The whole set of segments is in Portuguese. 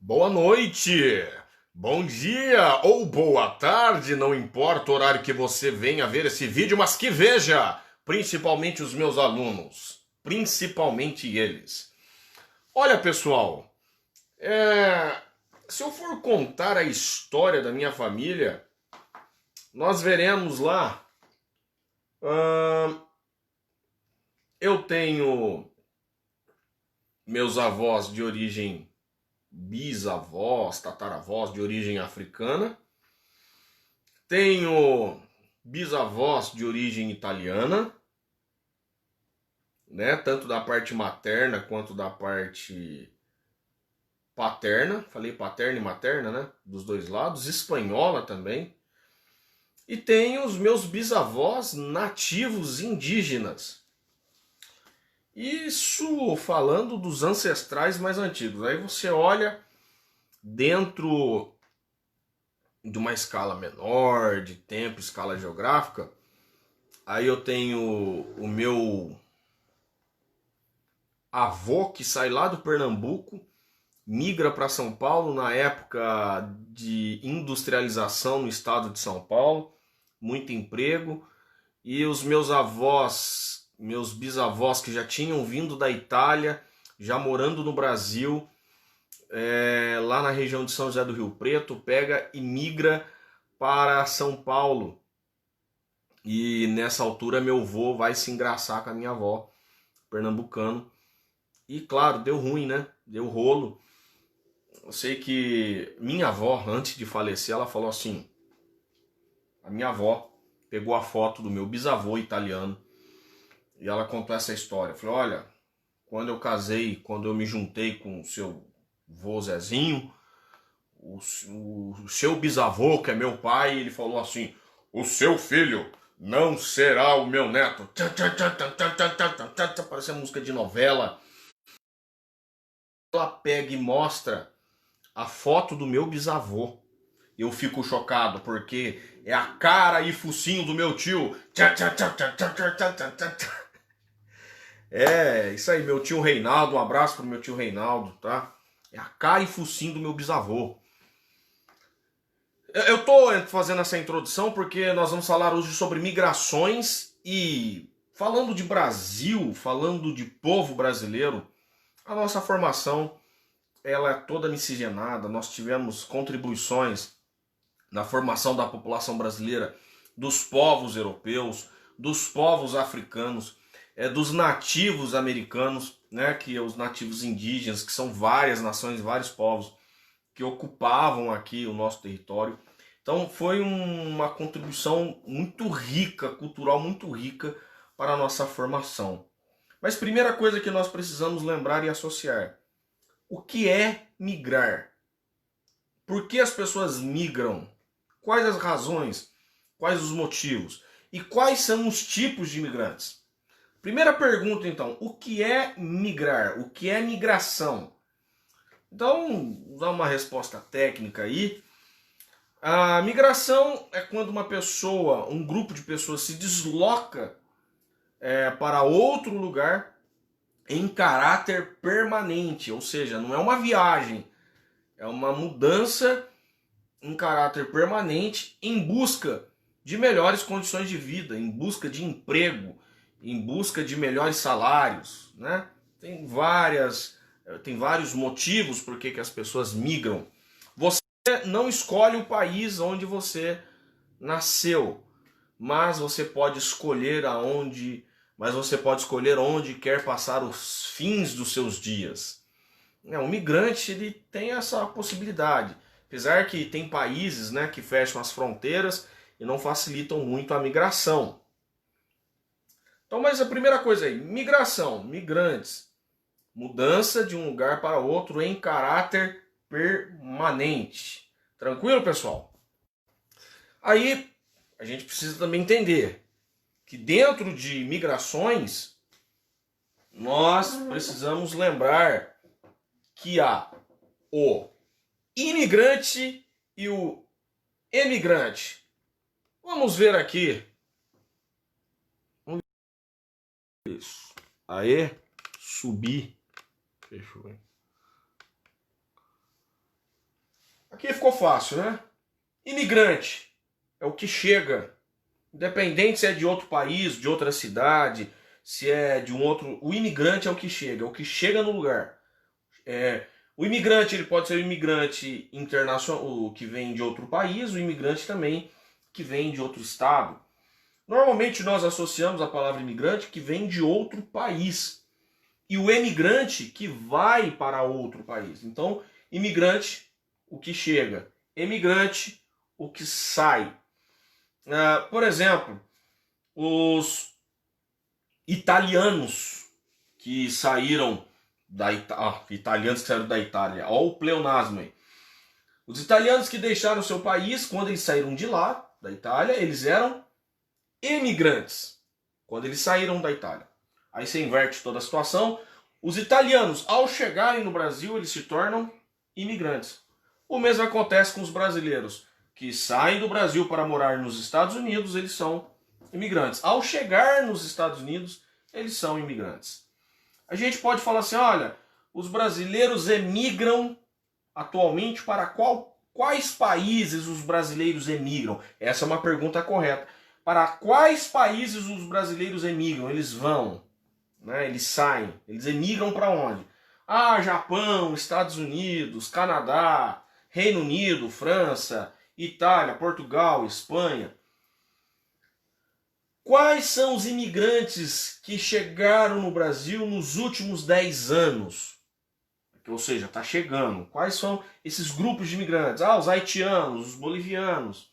Boa noite, bom dia ou boa tarde, não importa o horário que você venha ver esse vídeo, mas que veja, principalmente os meus alunos, principalmente eles. Olha, pessoal, se eu for contar a história da minha família, nós veremos lá. Eu tenho meus avós de origem bisavós, tataravós de origem africana. Tenho bisavós de origem italiana, né? Tanto da parte materna quanto da parte paterna. Falei paterna e materna, né? Dos dois lados. Espanhola também. E tenho os meus bisavós nativos indígenas. Isso falando dos ancestrais mais antigos. Aí você olha dentro de uma escala menor, de tempo, escala geográfica. Aí eu tenho o meu avô que sai lá do Pernambuco, migra para São Paulo na época de industrialização no estado de São Paulo, muito emprego. E os meus avós, meus bisavós que já tinham vindo da Itália, já morando no Brasil, lá na região de São José do Rio Preto, pega e migra para São Paulo. E nessa altura meu avô vai se engraçar com a minha avó, pernambucano. E claro, deu ruim, né? Deu rolo. Eu sei que minha avó, antes de falecer, ela falou assim: a minha avó pegou a foto do meu bisavô italiano e ela contou essa história. Eu falei: olha, quando eu casei, quando eu me juntei com o seu vô Zezinho, o seu bisavô, que é meu pai, ele falou assim: o seu filho não será o meu neto. Parece música de novela. Ela pega e mostra a foto do meu bisavô. Eu fico chocado porque é a cara e focinho do meu tio. É, isso aí, meu tio Reinaldo. Um abraço pro meu tio Reinaldo, tá? É a cara e focinho do meu bisavô. Eu tô fazendo essa introdução porque nós vamos falar hoje sobre migrações e falando de Brasil, falando de povo brasileiro, a nossa formação ela é toda miscigenada. Nós tivemos contribuições na formação da população brasileira, dos povos europeus, dos povos africanos, dos nativos americanos, né, que é os nativos indígenas, que são várias nações, vários povos que ocupavam aqui o nosso território. Então foi uma contribuição muito rica, cultural muito rica para a nossa formação. Mas primeira coisa que nós precisamos lembrar e associar: o que é migrar? Por que as pessoas migram? Quais as razões? Quais os motivos? E quais são os tipos de imigrantes? Primeira pergunta, então: o que é migrar? O que é migração? Então, vou dar uma resposta técnica aí. A migração é quando uma pessoa, um grupo de pessoas se desloca para outro lugar em caráter permanente, ou seja, não é uma viagem, é uma mudança em caráter permanente em busca de melhores condições de vida, em busca de emprego, em busca de melhores salários, né? Tem vários motivos por que as pessoas migram. Você não escolhe o país onde você nasceu, mas você pode escolher mas você pode escolher onde quer passar os fins dos seus dias. O migrante ele tem essa possibilidade, apesar que tem países, né, que fecham as fronteiras e não facilitam muito a migração. Então, mas a primeira coisa aí, migração, migrantes, mudança de um lugar para outro em caráter permanente. Tranquilo, pessoal? Aí a gente precisa também entender que dentro de migrações nós precisamos lembrar que há o imigrante e o emigrante. Vamos ver aqui. Isso. Aê, subir. Fechou. Aqui ficou fácil, né? Imigrante é o que chega, independente se é de outro país, de outra cidade, se é de um outro... O imigrante é o que chega no lugar. O imigrante ele pode ser o imigrante internacional, o que vem de outro país, o imigrante também que vem de outro estado. Normalmente nós associamos a palavra imigrante que vem de outro país e o emigrante que vai para outro país. Então, imigrante, o que chega, emigrante, o que sai. Por exemplo, os italianos que saíram da Itália, italianos que saíram da Itália, olha o pleonasmo aí. Os italianos que deixaram seu país, quando eles saíram de lá, da Itália, eles eram emigrantes, quando eles saíram da Itália. Aí você inverte toda a situação. Os italianos, ao chegarem no Brasil, eles se tornam imigrantes. O mesmo acontece com os brasileiros, que saem do Brasil para morar nos Estados Unidos, eles são imigrantes. Ao chegar nos Estados Unidos, eles são imigrantes. A gente pode falar assim, olha, os brasileiros emigram atualmente para quais países os brasileiros emigram? Essa é uma pergunta correta. Para quais países os brasileiros emigram? Eles vão, né? Eles saem. Eles emigram para onde? Japão, Estados Unidos, Canadá, Reino Unido, França, Itália, Portugal, Espanha. Quais são os imigrantes que chegaram no Brasil nos últimos 10 anos? Ou seja, está chegando. Quais são esses grupos de imigrantes? Os haitianos, os bolivianos,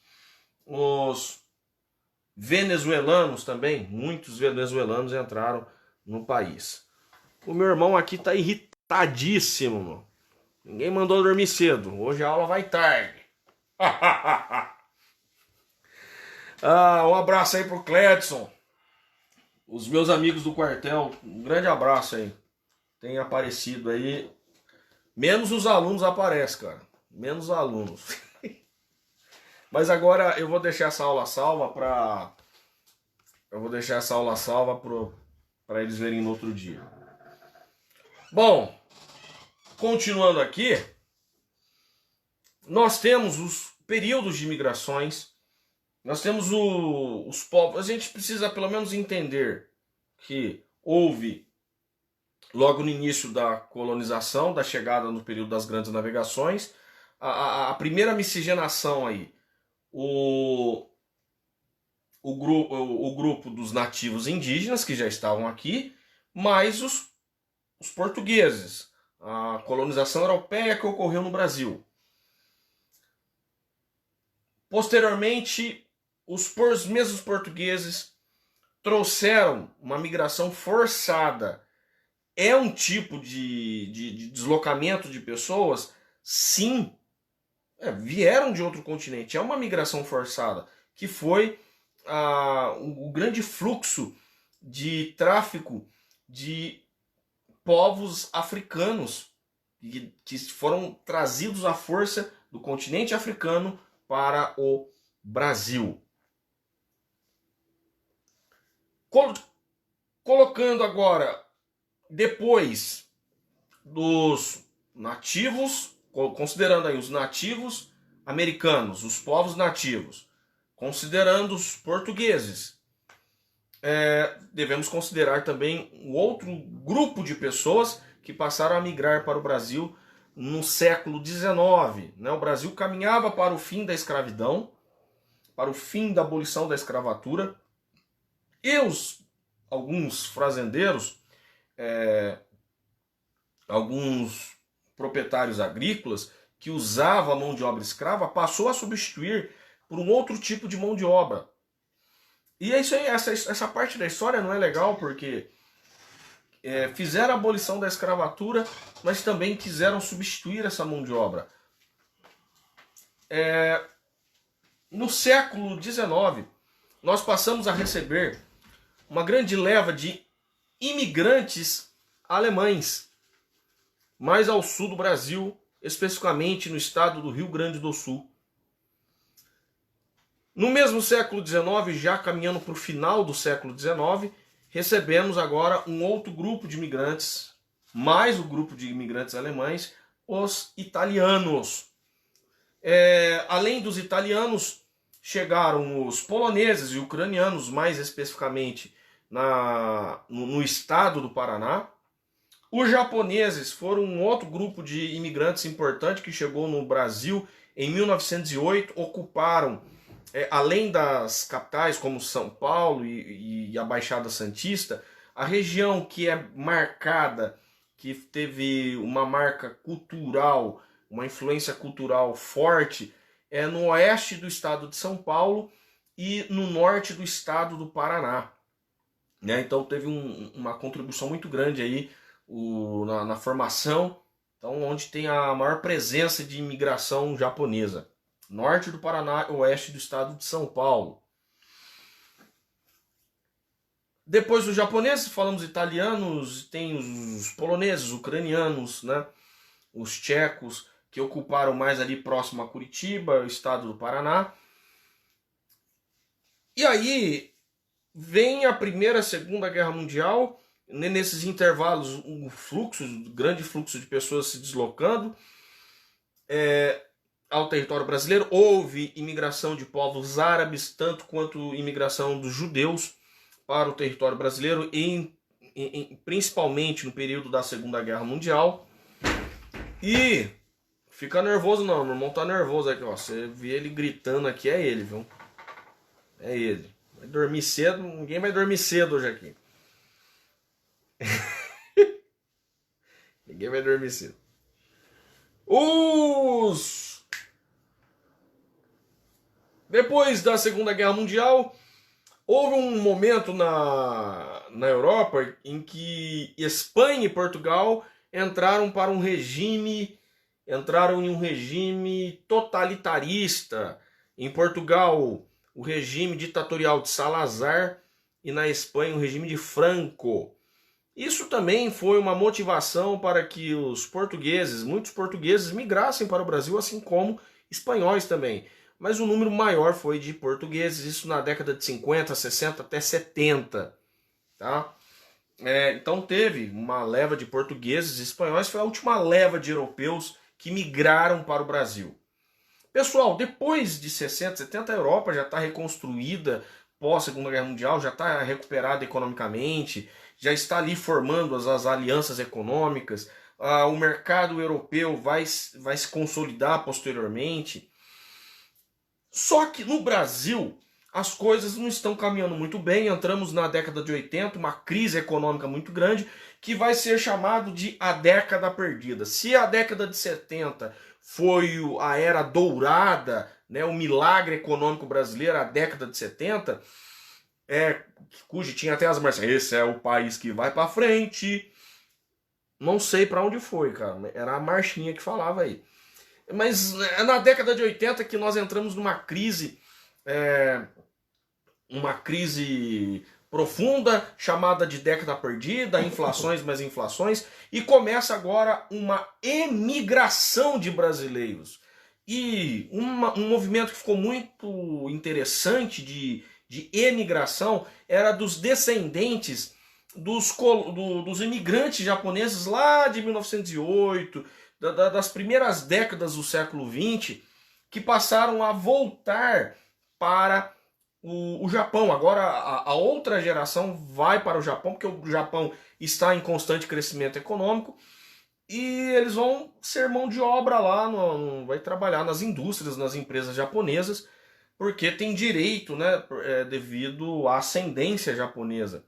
os venezuelanos também. Muitos venezuelanos entraram no país. O meu irmão aqui está irritadíssimo, mano. Ninguém mandou dormir cedo. Hoje a aula vai tarde. Um abraço aí pro Cledson. Os meus amigos do quartel, um grande abraço aí. Tem aparecido aí. Menos os alunos aparecem, cara. Menos os alunos. Mas agora eu vou deixar essa aula salva para... para eles verem no outro dia. Bom, continuando aqui, nós temos os períodos de migrações, nós temos os povos. A gente precisa pelo menos entender que houve, logo no início da colonização, da chegada no período das grandes navegações, a primeira miscigenação aí, o grupo dos nativos indígenas que já estavam aqui, mais os portugueses, a colonização europeia que ocorreu no Brasil. Posteriormente, os mesmos portugueses trouxeram uma migração forçada. É um tipo de deslocamento de pessoas? Sim. Vieram de outro continente. É uma migração forçada, que foi o grande fluxo de tráfico de povos africanos que foram trazidos à força do continente africano para o Brasil. Colocando agora, depois dos nativos, considerando aí os nativos americanos, os povos nativos, considerando os portugueses, devemos considerar também um outro grupo de pessoas que passaram a migrar para o Brasil no século XIX. Né? O Brasil caminhava para o fim da escravidão, para o fim da abolição da escravatura, e alguns fazendeiros, alguns proprietários agrícolas que usavam a mão de obra escrava passou a substituir por um outro tipo de mão de obra. E é isso aí, essa parte da história não é legal porque fizeram a abolição da escravatura, mas também quiseram substituir essa mão de obra. No século XIX, nós passamos a receber uma grande leva de imigrantes alemães, mais ao sul do Brasil, especificamente no estado do Rio Grande do Sul. No mesmo século XIX, já caminhando para o final do século XIX, recebemos agora um outro grupo de imigrantes, mais o grupo de imigrantes alemães, os italianos. Além dos italianos, chegaram os poloneses e ucranianos, mais especificamente no estado do Paraná. Os japoneses foram um outro grupo de imigrantes importante que chegou no Brasil em 1908, ocuparam, além das capitais como São Paulo e a Baixada Santista, a região que é marcada, que teve uma marca cultural, uma influência cultural forte, é no oeste do estado de São Paulo e no norte do estado do Paraná. Né? Então teve uma contribuição muito grande aí na formação, então, onde tem a maior presença de imigração japonesa. Norte do Paraná e oeste do estado de São Paulo. Depois dos japoneses, falamos italianos, tem os poloneses, ucranianos, né? Os tchecos, que ocuparam mais ali próximo a Curitiba, estado do Paraná. E aí vem a Primeira e a Segunda Guerra Mundial, nesses intervalos um grande fluxo de pessoas se deslocando ao território brasileiro. Houve imigração de povos árabes, tanto quanto imigração dos judeus para o território brasileiro, principalmente no período da Segunda Guerra Mundial. E fica nervoso não, meu irmão tá nervoso aqui, ó. Você vê ele gritando aqui, é ele, viu? É ele. Vai dormir cedo, ninguém vai dormir cedo hoje aqui. Ninguém vai dormir cedo. Depois da Segunda Guerra Mundial, houve um momento na Europa em que Espanha e Portugal entraram em um regime totalitarista. Em Portugal, o regime ditatorial de Salazar, e na Espanha, o regime de Franco. Isso também foi uma motivação para que muitos portugueses, migrassem para o Brasil, assim como espanhóis também. Mas o número maior foi de portugueses, isso na década de 50, 60 até 70. Tá? Então teve uma leva de portugueses e espanhóis, foi a última leva de europeus que migraram para o Brasil. Pessoal, depois de 60, 70, a Europa já está reconstruída pós-Segunda Guerra Mundial, já está recuperada economicamente, já está ali formando as alianças econômicas, o mercado europeu vai se consolidar posteriormente. Só que no Brasil as coisas não estão caminhando muito bem, entramos na década de 80, uma crise econômica muito grande, que vai ser chamado de a década perdida. Se a década de 70 foi a era dourada, né, o milagre econômico brasileiro, a década de 70, cujo tinha até as marcas, esse é o país que vai para frente. Não sei para onde foi, cara, era a marchinha que falava aí. Mas é na década de 80 que nós entramos numa crise, uma crise profunda, chamada de década perdida, inflações mais inflações, e começa agora uma emigração de brasileiros. E um movimento que ficou muito interessante de emigração era dos descendentes dos imigrantes japoneses lá de 1908, das primeiras décadas do século XX, que passaram a voltar para o Japão. Agora a outra geração vai para o Japão, porque o Japão está em constante crescimento econômico, e eles vão ser mão de obra lá, vai trabalhar nas indústrias, nas empresas japonesas, porque tem direito, né, devido à ascendência japonesa.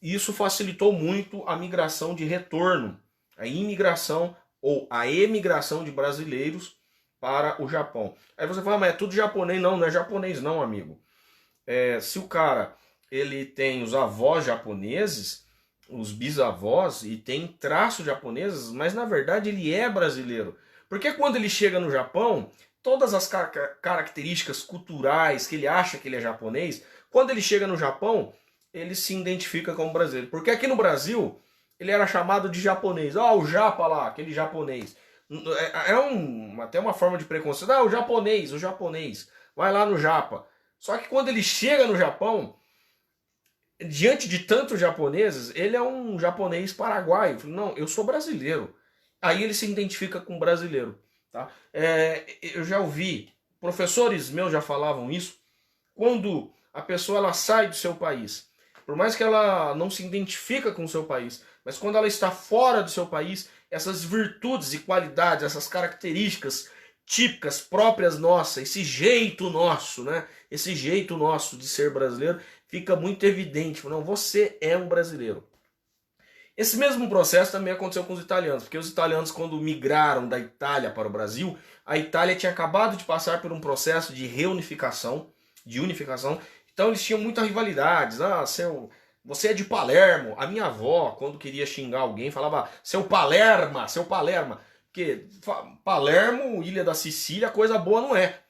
Isso facilitou muito a migração de retorno, a imigração ou a emigração de brasileiros para o Japão. Aí você fala, mas é tudo japonês? Não, não é japonês não, amigo. Se o cara ele tem os avós japoneses, os bisavós, e tem traços japoneses, mas na verdade ele é brasileiro. Porque quando ele chega no Japão, todas as características culturais que ele acha que ele é japonês, quando ele chega no Japão, ele se identifica como brasileiro. Porque aqui no Brasil, ele era chamado de japonês. O japa lá, aquele japonês. Até uma forma de preconceito. O japonês. Vai lá no japa. Só que quando ele chega no Japão, diante de tantos japoneses, ele é um japonês paraguaio. Não, eu sou brasileiro. Aí ele se identifica com brasileiro. Tá? Eu já ouvi, professores meus já falavam isso, quando a pessoa ela sai do seu país, por mais que ela não se identifica com o seu país, mas quando ela está fora do seu país, essas virtudes e qualidades, essas características típicas, próprias nossas, esse jeito nosso, né? Esse jeito nosso de ser brasileiro fica muito evidente. Não, você é um brasileiro. Esse mesmo processo também aconteceu com os italianos, porque os italianos, quando migraram da Itália para o Brasil, a Itália tinha acabado de passar por um processo de reunificação, de unificação, então eles tinham muitas rivalidades. Ah, você é de Palermo. A minha avó, quando queria xingar alguém, falava seu Palerma, seu Palerma. Porque Palermo, Ilha da Sicília, coisa boa não é.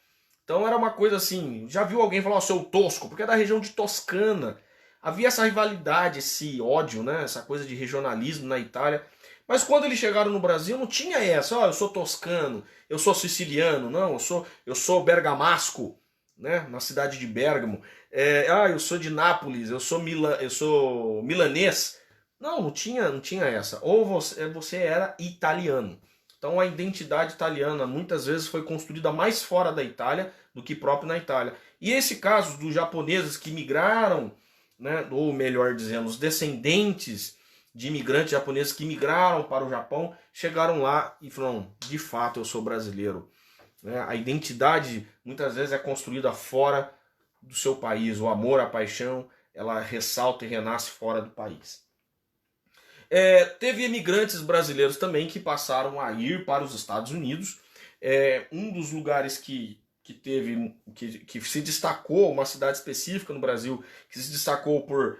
Então era uma coisa assim, já viu alguém falar, seu Tosco, porque é da região de Toscana. Havia essa rivalidade, esse ódio, né? Essa coisa de regionalismo na Itália. Mas quando eles chegaram no Brasil, não tinha essa, eu sou toscano, eu sou siciliano, não, eu sou bergamasco, né? Na cidade de Bérgamo. Eu sou de Nápoles, eu sou milanês. Não tinha essa. Ou você era italiano. Então a identidade italiana muitas vezes foi construída mais fora da Itália do que próprio na Itália. E esse caso dos japoneses que migraram, né, ou melhor dizendo, os descendentes de imigrantes japoneses que migraram para o Japão, chegaram lá e falaram, de fato eu sou brasileiro. A identidade muitas vezes é construída fora do seu país, o amor, a paixão, ela ressalta e renasce fora do país. Teve imigrantes brasileiros também que passaram a ir para os Estados Unidos. Um dos lugares que se destacou, uma cidade específica no Brasil, que se destacou por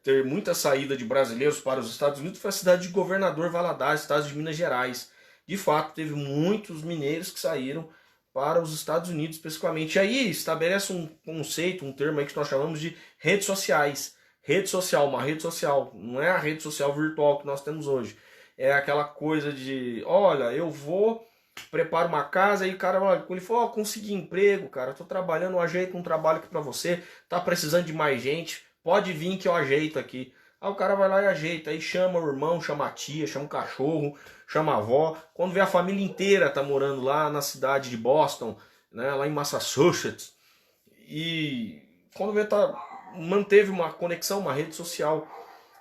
ter muita saída de brasileiros para os Estados Unidos, foi a cidade de Governador Valadares, estado de Minas Gerais. De fato, teve muitos mineiros que saíram para os Estados Unidos especificamente. E aí estabelece um conceito, um termo aí que nós chamamos de redes sociais. Rede social, uma rede social, não é a rede social virtual que nós temos hoje. É aquela coisa de, olha, eu vou, preparo uma casa e o cara, olha, ele falou, consegui emprego, cara, tô trabalhando, eu ajeito um trabalho aqui pra você, tá precisando de mais gente, pode vir que eu ajeito aqui. Aí o cara vai lá e ajeita, aí chama o irmão, chama a tia, chama o cachorro, chama a avó. Quando vê a família inteira tá morando lá na cidade de Boston, né, lá em Massachusetts, e quando vê manteve uma conexão, uma rede social.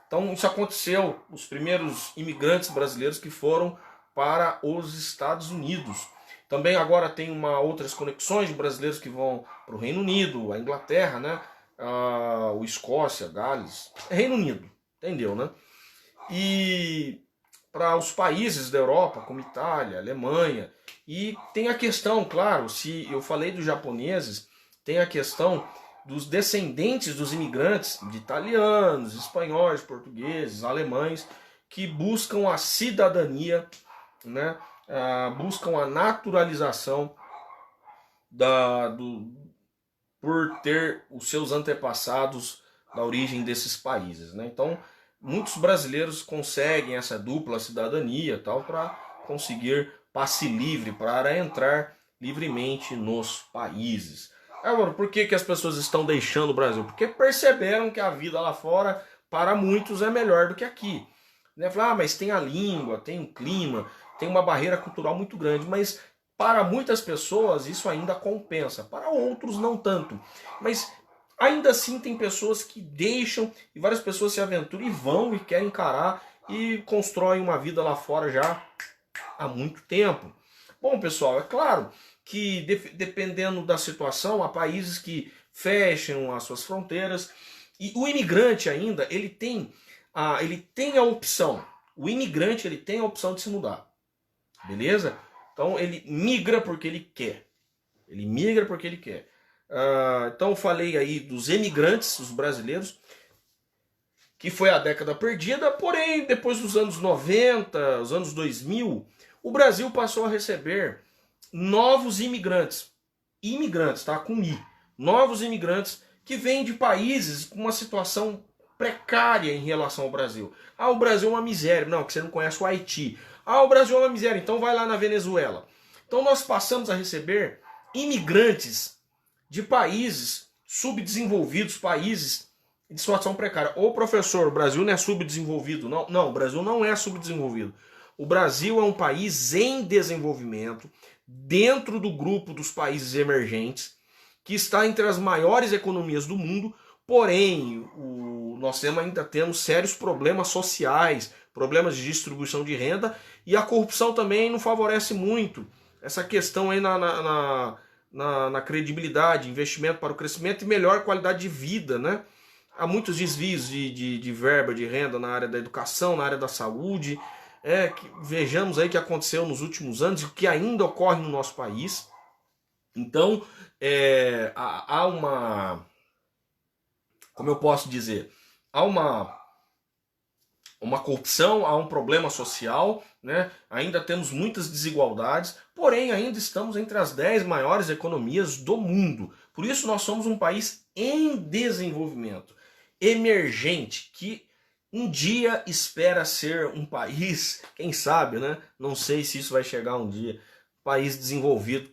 Então isso aconteceu, os primeiros imigrantes brasileiros que foram para os Estados Unidos. Também agora tem outras conexões de brasileiros que vão para o Reino Unido, a Inglaterra, né? O Escócia, Gales, Reino Unido, entendeu, né? E para os países da Europa, como Itália, Alemanha. E tem a questão, claro, se eu falei dos japoneses, tem a questão dos descendentes dos imigrantes, de italianos, espanhóis, portugueses, alemães, que buscam a cidadania, né? Buscam a naturalização por ter os seus antepassados da origem desses países, né? Então, muitos brasileiros conseguem essa dupla cidadania tal para conseguir passe livre, para entrar livremente nos países. Agora, por que as pessoas estão deixando o Brasil? Porque perceberam que a vida lá fora, para muitos, é melhor do que aqui. Né? Mas tem a língua, tem o clima, tem uma barreira cultural muito grande, mas para muitas pessoas isso ainda compensa, para outros não tanto. Mas ainda assim tem pessoas que deixam, e várias pessoas se aventuram e vão e querem encarar e constroem uma vida lá fora já há muito tempo. Bom, pessoal, é claro que dependendo da situação, há países que fecham as suas fronteiras, e o imigrante ainda, ele tem a opção, o imigrante ele tem a opção de se mudar, beleza? Então ele migra porque ele quer, então eu falei aí dos emigrantes, os brasileiros, que foi a década perdida, porém depois dos anos 90, os anos 2000, o Brasil passou a receber novos imigrantes, tá? Com I. Novos imigrantes que vêm de países com uma situação precária em relação ao Brasil. O Brasil é uma miséria. Não, que você não conhece o Haiti. O Brasil é uma miséria, então vai lá na Venezuela. Então nós passamos a receber imigrantes de países subdesenvolvidos, países de situação precária. Ô professor, o Brasil não é subdesenvolvido. Não, o Brasil não é subdesenvolvido. o Brasil é um país em desenvolvimento, dentro do grupo dos países emergentes, que está entre as maiores economias do mundo, porém, nós ainda temos sérios problemas sociais, problemas de distribuição de renda, e a corrupção também não favorece muito essa questão aí na credibilidade, investimento para o crescimento e melhor qualidade de vida, né? Há muitos desvios de verba, de renda na área da educação, na área da saúde. Vejamos aí o que aconteceu nos últimos anos e o que ainda ocorre no nosso país. Então, há uma... Como eu posso dizer? Há uma corrupção, há um problema social, né? Ainda temos muitas desigualdades, porém ainda estamos entre as 10 maiores economias do mundo. Por isso nós somos um país em desenvolvimento, emergente, que um dia espera ser um país, quem sabe, né? Não sei se isso vai chegar um dia, país desenvolvido.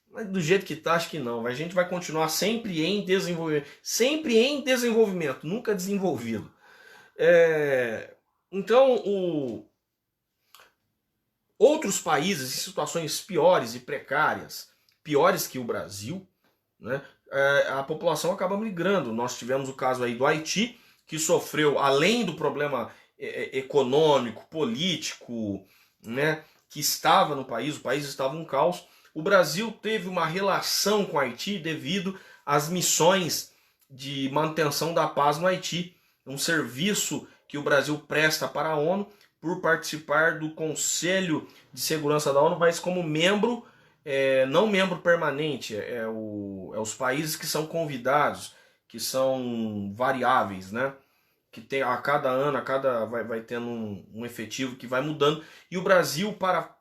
Mas do jeito que está, acho que não. A gente vai continuar sempre em desenvolvimento, nunca desenvolvido. Então, outros países em situações piores e precárias, piores que o Brasil, né, a população acaba migrando. Nós tivemos o caso aí do Haiti, que sofreu, além do problema econômico, político, né, que estava no país, o país estava um caos. O Brasil teve uma relação com o Haiti devido às missões de manutenção da paz no Haiti, um serviço que o Brasil presta para a ONU por participar do Conselho de Segurança da ONU, mas como membro, não membro permanente, os países que são convidados, que são variáveis, né? Que tem a cada ano, vai tendo um efetivo que vai mudando. E o Brasil, para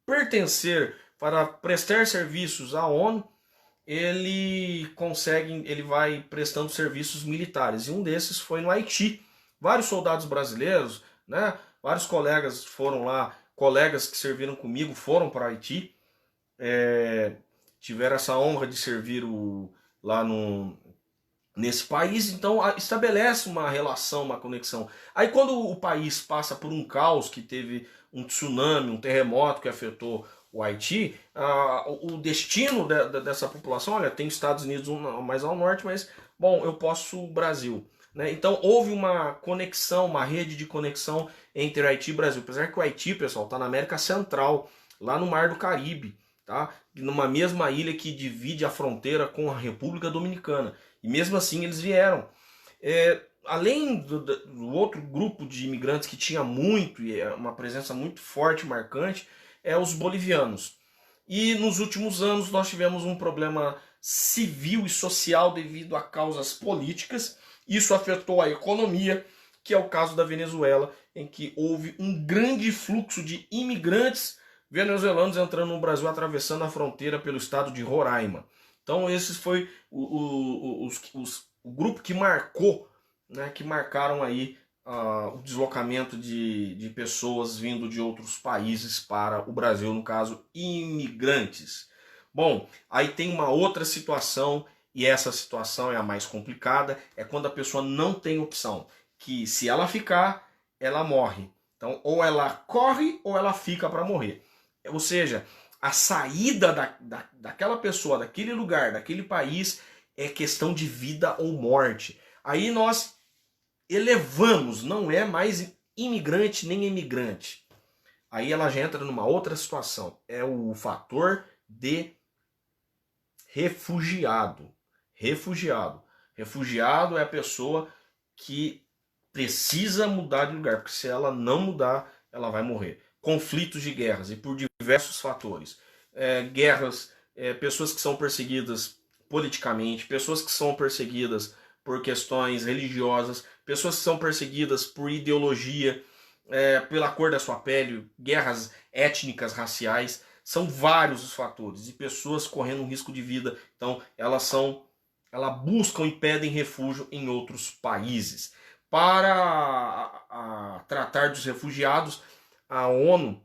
pertencer, para prestar serviços à ONU, ele vai prestando serviços militares. E um desses foi no Haiti. Vários soldados brasileiros, né? Vários colegas foram lá, colegas que serviram comigo foram para o Haiti, tiveram essa honra de servir lá nesse país, então estabelece uma relação, uma conexão. Aí quando o país passa por um caos, que teve um tsunami, um terremoto que afetou o Haiti, o destino dessa população, olha, tem Estados Unidos mais ao norte, mas, bom, eu posso o Brasil. Né? Então houve uma conexão, uma rede de conexão entre Haiti e Brasil. Apesar que o Haiti, pessoal, está na América Central, lá no Mar do Caribe, tá? Numa mesma ilha que divide a fronteira com a República Dominicana. E mesmo assim eles vieram. Além do outro grupo de imigrantes que tinha muito, e uma presença muito forte, marcante, os bolivianos. E nos últimos anos nós tivemos um problema civil e social devido a causas políticas. Isso afetou a economia, que é o caso da Venezuela, em que houve um grande fluxo de imigrantes venezuelanos entrando no Brasil, atravessando a fronteira pelo estado de Roraima. Então esse foi o grupo que marcou, né, que marcaram aí o deslocamento de pessoas vindo de outros países para o Brasil, no caso, imigrantes. Bom, aí tem uma outra situação, e essa situação é a mais complicada, é quando a pessoa não tem opção, que se ela ficar, ela morre. Então, ou ela corre ou ela fica para morrer. Ou seja, a saída daquela pessoa, daquele lugar, daquele país, é questão de vida ou morte. Aí nós elevamos, não é mais imigrante nem imigrante. Aí ela já entra numa outra situação. É o fator de refugiado. Refugiado é a pessoa que precisa mudar de lugar, porque se ela não mudar, ela vai morrer. Conflitos de guerras, e por diversos fatores. Guerras, pessoas que são perseguidas politicamente, pessoas que são perseguidas por questões religiosas, pessoas que são perseguidas por ideologia, pela cor da sua pele, guerras étnicas, raciais. São vários os fatores, e pessoas correndo um risco de vida. Então elas buscam e pedem refúgio em outros países. Para tratar dos refugiados, a ONU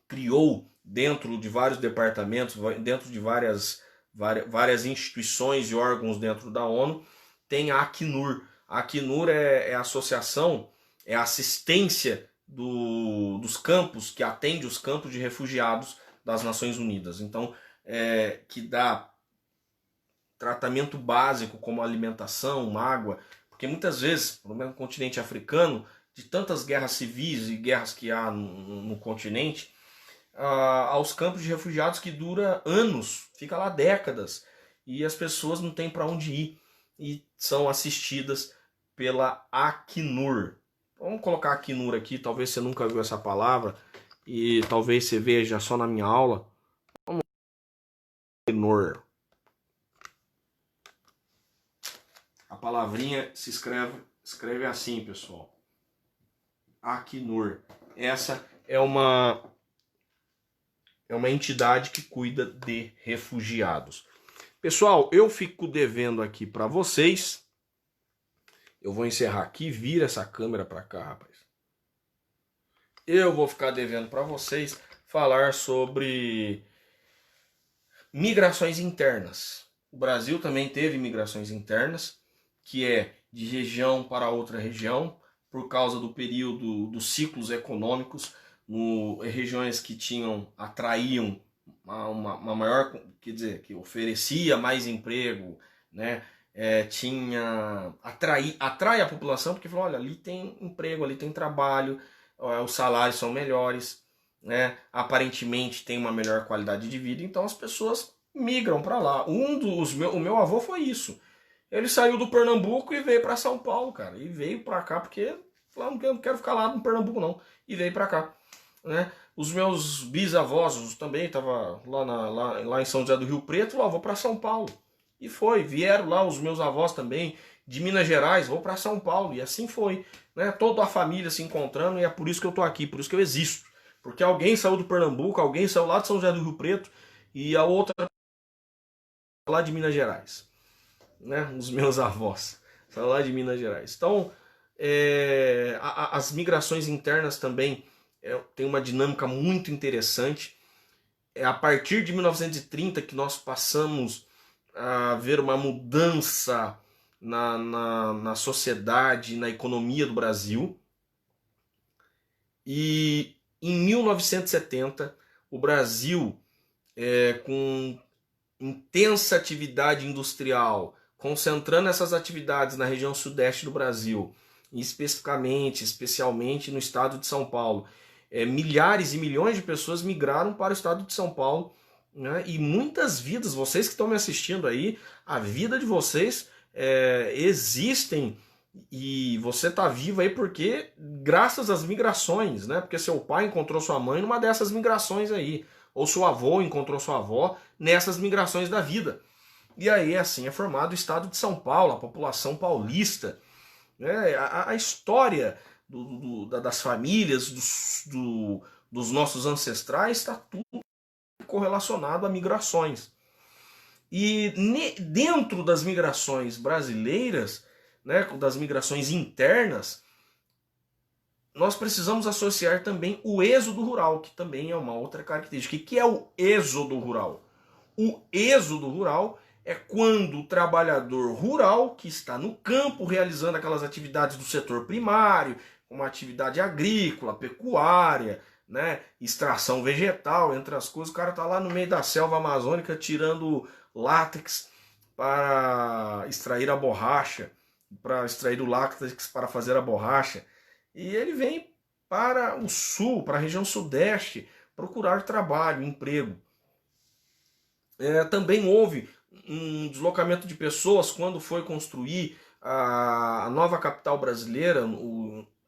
criou, dentro de vários departamentos, dentro de várias instituições e órgãos dentro da ONU, tem a Acnur. A Acnur é a associação, é a assistência dos campos, que atende os campos de refugiados das Nações Unidas. Então, que dá tratamento básico como alimentação, água, porque muitas vezes, pelo menos no continente africano, de tantas guerras civis e guerras que há no continente, aos campos de refugiados que dura anos, fica lá décadas, e as pessoas não têm para onde ir e são assistidas pela Acnur. Vamos colocar Acnur aqui, talvez você nunca viu essa palavra e talvez você veja só na minha aula. Vamos Acnur. A palavrinha se escreve assim, pessoal. Acnur. Essa é uma entidade que cuida de refugiados. Pessoal, eu fico devendo aqui para vocês. Eu vou encerrar aqui, vira essa câmera para cá, rapaz. Eu vou ficar devendo para vocês falar sobre migrações internas. O Brasil também teve migrações internas, que é de região para outra região, por causa do período dos ciclos econômicos, regiões que atraíam uma maior, quer dizer, que oferecia mais emprego, né? Atrai a população, porque falou, olha, ali tem emprego, ali tem trabalho, os salários são melhores, né? Aparentemente tem uma melhor qualidade de vida, então as pessoas migram para lá. O meu avô foi isso. Ele saiu do Pernambuco e veio para São Paulo, cara, e veio para cá porque falou, não quero ficar lá no Pernambuco não, e veio para cá, né? Os meus bisavós também estavam lá em São José do Rio Preto, vou para São Paulo. E vieram lá os meus avós também, de Minas Gerais, vou para São Paulo. E assim foi, né? Toda a família se encontrando, e é por isso que eu tô aqui, por isso que eu existo. Porque alguém saiu do Pernambuco, alguém saiu lá de São José do Rio Preto, e a outra lá de Minas Gerais. Né? Os meus avós são lá de Minas Gerais. Então, as migrações internas também tem uma dinâmica muito interessante. É a partir de 1930 que nós passamos a ver uma mudança na sociedade, na economia do Brasil. E em 1970, o Brasil, com intensa atividade industrial, concentrando essas atividades na região sudeste do Brasil, e especialmente no estado de São Paulo, milhares e milhões de pessoas migraram para o estado de São Paulo, né? E muitas vidas, vocês que estão me assistindo aí, a vida de vocês existem e você está vivo aí porque graças às migrações, né? Porque seu pai encontrou sua mãe numa dessas migrações aí, ou seu avô encontrou sua avó nessas migrações da vida. E aí assim é formado o estado de São Paulo, a população paulista, né? A história das famílias, dos nossos ancestrais, está tudo correlacionado a migrações. E dentro das migrações brasileiras, né, das migrações internas, nós precisamos associar também o êxodo rural, que também é uma outra característica. O que é o êxodo rural? O êxodo rural é quando o trabalhador rural, que está no campo realizando aquelas atividades do setor primário, uma atividade agrícola, pecuária, né, extração vegetal, entre as coisas, o cara está lá no meio da selva amazônica tirando látex para extrair a borracha, para extrair o látex para fazer a borracha. E ele vem para o sul, para a região sudeste, procurar trabalho, emprego. Também houve um deslocamento de pessoas quando foi construir a nova capital brasileira,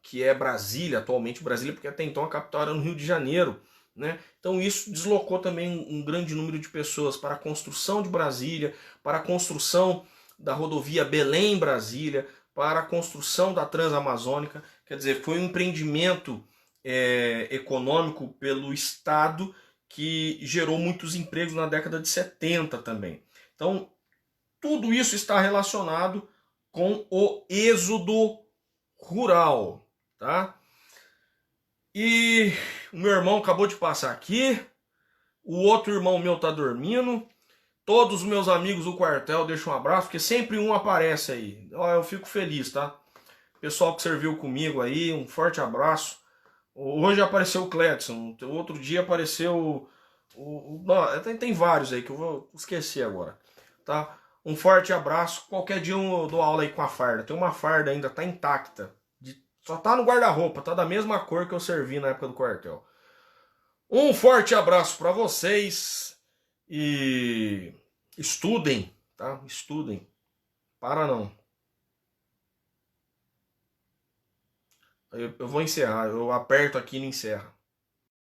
que é Brasília, atualmente Brasília, porque até então a capital era no Rio de Janeiro, né? Então isso deslocou também um grande número de pessoas para a construção de Brasília, para a construção da rodovia Belém-Brasília, para a construção da Transamazônica. Quer dizer, foi um empreendimento econômico pelo Estado que gerou muitos empregos na década de 70 também. Então, tudo isso está relacionado com o êxodo rural, tá? E o meu irmão acabou de passar aqui, o outro irmão meu tá dormindo, todos os meus amigos do quartel deixam um abraço, porque sempre um aparece aí. Eu fico feliz, tá? Pessoal que serviu comigo aí, um forte abraço. Hoje apareceu o Cledson, outro dia apareceu não, tem vários aí que eu vou esquecer agora, tá? Um forte abraço. Qualquer dia eu dou aula aí com a farda. Tem uma farda ainda, tá intacta. Só tá no guarda-roupa, tá da mesma cor que eu servi na época do quartel. Um forte abraço para vocês e estudem, tá? Estudem. Para não. Eu vou encerrar. Eu aperto aqui e não encerra.